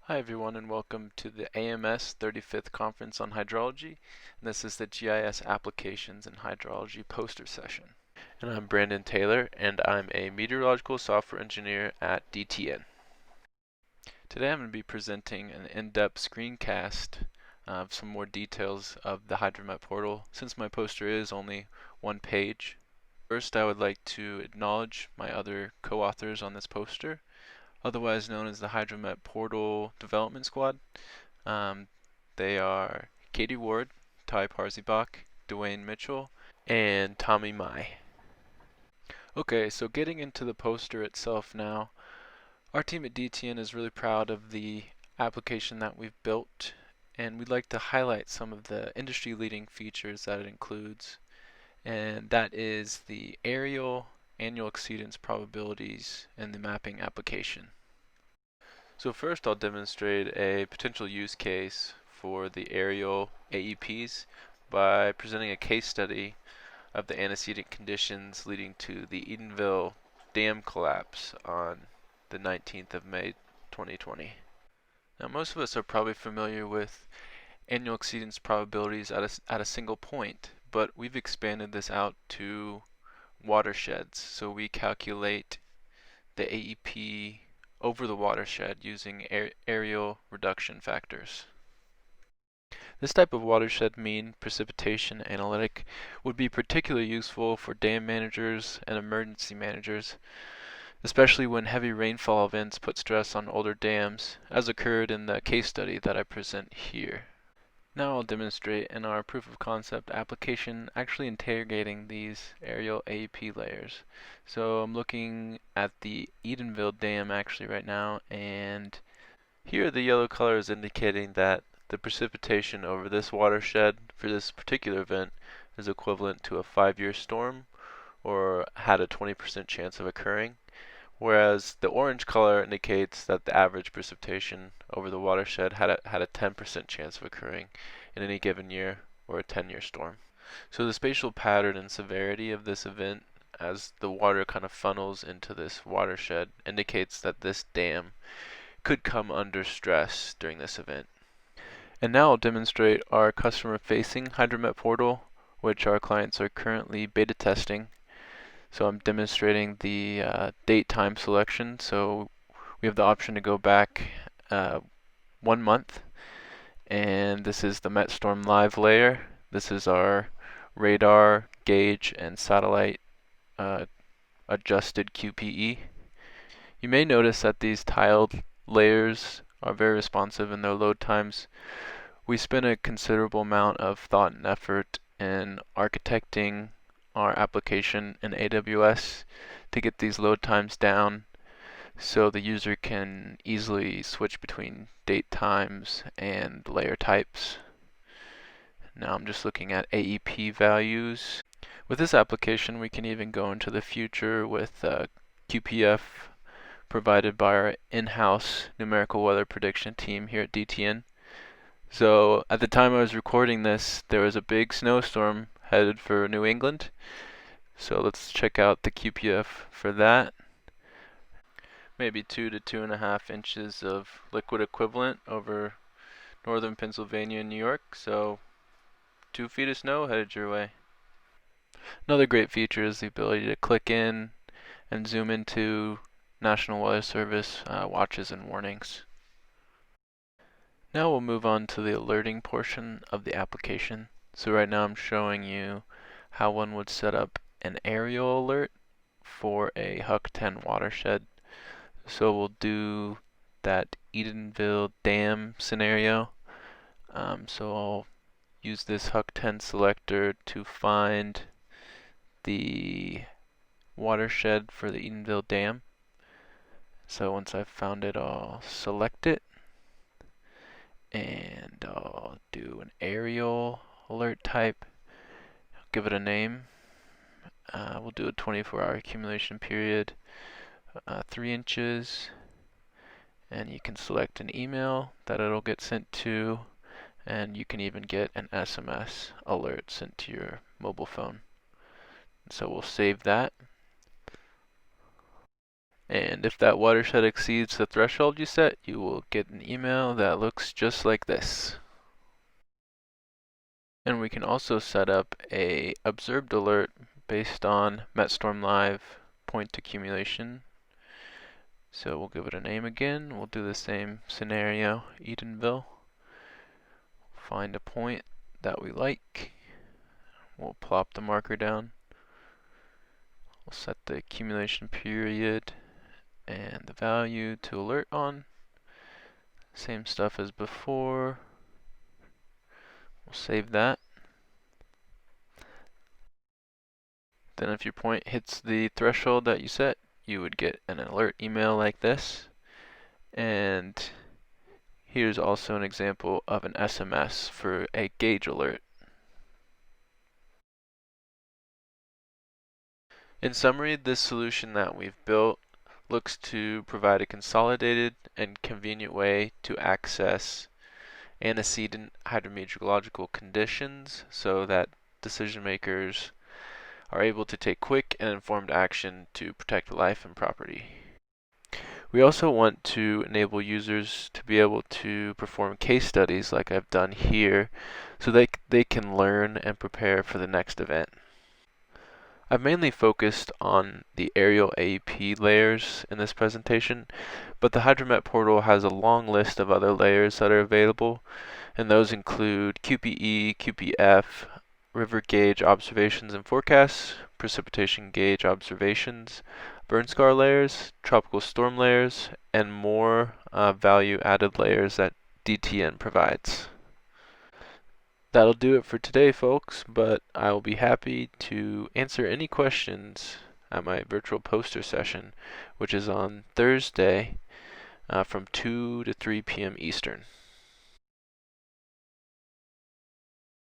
Hi everyone and welcome to the AMS 35th Conference on Hydrology. And this is the GIS Applications in Hydrology poster session. And I'm Brandon Taylor and I'm a meteorological software engineer at DTN. Today I'm going to be presenting an in-depth screencast of some more details of the HydroMetPortal since my poster is only one page. First, I would like to acknowledge my other co-authors on this poster, otherwise known as the HydroMetPortal Development Squad. They are Katie Ward, Tye Parzybok, DeWayne Mitchell, and Tommy Mai. Okay, so getting into the poster itself now, our team at DTN is really proud of the application that we've built, and we'd like to highlight some of the industry-leading features that it includes, and that is the aerial annual exceedance probabilities in the mapping application. So first I'll demonstrate a potential use case for the aerial AEPs by presenting a case study of the antecedent conditions leading to the Edenville Dam collapse on the 19th of May 2020. Now most of us are probably familiar with annual exceedance probabilities at a single point, but we've expanded this out to watersheds. So we calculate the AEP over the watershed using aerial reduction factors. This type of watershed mean precipitation analytic would be particularly useful for dam managers and emergency managers, especially when heavy rainfall events put stress on older dams, as occurred in the case study that I present here. Now I'll demonstrate in our proof of concept application actually interrogating these aerial AEP layers. So I'm looking at the Edenville Dam actually right now, and here the yellow color is indicating that the precipitation over this watershed for this particular event is equivalent to a 5-year storm or had a 20% chance of occurring, whereas the orange color indicates that the average precipitation over the watershed had a 10% chance of occurring in any given year or a 10-year storm. So the spatial pattern and severity of this event as the water kind of funnels into this watershed indicates that this dam could come under stress during this event. And now I'll demonstrate our customer-facing HydroMetPortal, which our clients are currently beta testing. So I'm demonstrating the date-time selection. So we have the option to go back 1 month, and this is the MetStorm Live layer. This is our radar, gauge, and satellite adjusted QPE. You may notice that these tiled layers are very responsive in their load times. We spent a considerable amount of thought and effort in architecting our application in AWS to get these load times down so the user can easily switch between date times and layer types. Now I'm just looking at AEP values. With this application we can even go into the future with QPF provided by our in-house numerical weather prediction team here at DTN. So at the time I was recording this, there was a big snowstorm headed for New England. So let's check out the QPF for that. Maybe 2 to 2.5 inches of liquid equivalent over northern Pennsylvania and New York. So 2 feet of snow headed your way. Another great feature is the ability to click in and zoom into National Weather Service watches and warnings. Now we'll move on to the alerting portion of the application. So right now I'm showing you how one would set up an aerial alert for a HUC 10 watershed. So we'll do that Edenville Dam scenario. So I'll use this HUC 10 selector to find the watershed for the Edenville Dam. So once I've found it, I'll select it, and I'll do an aerial alert type. I'll give it a name. We'll do a 24-hour accumulation period, 3 inches, and you can select an email that it'll get sent to, and you can even get an SMS alert sent to your mobile phone. So we'll save that. And if that watershed exceeds the threshold you set, you will get an email that looks just like this. And we can also set up a observed alert based on MetStorm Live point accumulation. So we'll give it a name again. We'll do the same scenario, Edenville. Find a point that we like. We'll plop the marker down. We'll set the accumulation period and the value to alert on. Same stuff as before. We'll save that. Then if your point hits the threshold that you set, you would get an alert email like this. And here's also an example of an SMS for a gauge alert. In summary, this solution that we've built looks to provide a consolidated and convenient way to access antecedent hydrometeorological conditions so that decision makers are able to take quick and informed action to protect life and property. We also want to enable users to be able to perform case studies like I've done here so they can learn and prepare for the next event. I've mainly focused on the aerial AEP layers in this presentation, but the HydroMetPortal has a long list of other layers that are available, and those include QPE, QPF, river gauge observations and forecasts, precipitation gauge observations, burn scar layers, tropical storm layers, and more value-added layers that DTN provides. That'll do it for today, folks, but I will be happy to answer any questions at my virtual poster session, which is on Thursday from 2 to 3 p.m. Eastern.